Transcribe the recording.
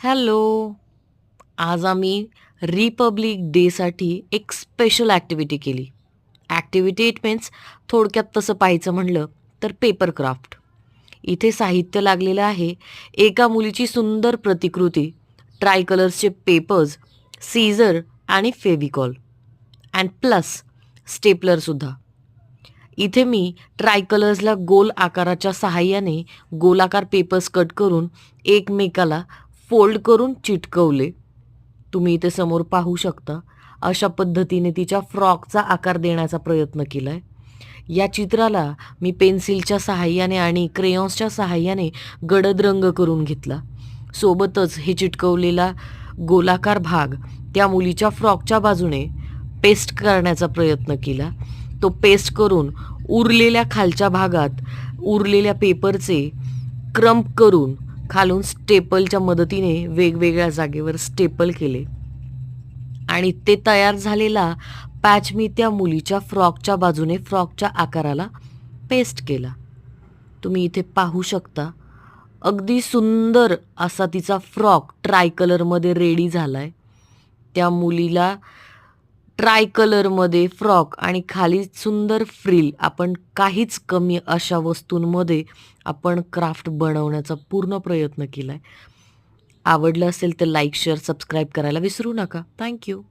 Hello. आज आम्ही Republic डेसाठी एक स्पेशल ॲक्टिव्हिटी केली. ॲक्टिव्हिटी इट मीन्स थोडक्यात तसं पाहायचं म्हणलं तर पेपर क्राफ्ट. इथे साहित्य लागलेलं आहे. एका मुलीची सुंदर प्रतिकृती, ट्राय कलर्सचे पेपर्स, सीझर आणि फेविकॉल अँड प्लस स्टेपलरसुद्धा. इथे मी ट्राय कलर्सला गोल आकाराच्या सहाय्याने गोलाकार पेपर्स कट करून एकमेकाला फोल्ड करून चिटकवले. तुम्ही इथे समोर पाहू शकता. अशा पद्धतीने तिच्या फ्रॉकचा आकार देण्याचा प्रयत्न केला आहे. या चित्राला मी पेन्सिलच्या सहाय्याने आणि क्रेयॉन्सच्या सहाय्याने गडद रंग करून घेतला. सोबतच हे चिटकवलेला गोलाकार भाग त्या मुलीच्या फ्रॉकच्या बाजूने पेस्ट करण्याचा प्रयत्न केला. तो पेस्ट करून उरलेल्या खालच्या भागात उरलेल्या पेपरचे क्रम्प करून खालून स्टेपलच्या मदतीने वेगवेगळ्या जागेवर स्टेपल केले आणि ते तयार झालेला पॅच मी त्या मुलीच्या फ्रॉकच्या बाजूने फ्रॉकच्या आकाराला पेस्ट केला. तुम्ही इथे पाहू शकता. अगदी सुंदर असा तिचा फ्रॉक ट्राय कलरमध्ये रेडी झाला आहे. त्या मुलीला ट्राय कलरमध्ये फ्रॉक आणि खाली सुंदर फ्रिल, आपण काहीच कमी अशा वस्तूंमध्ये आपण क्राफ्ट बनवण्याचा पूर्ण प्रयत्न केला आहे. आवडलं असेल तर लाईक, शेअर, सबस्क्राईब करायला विसरू नका. थँक्यू.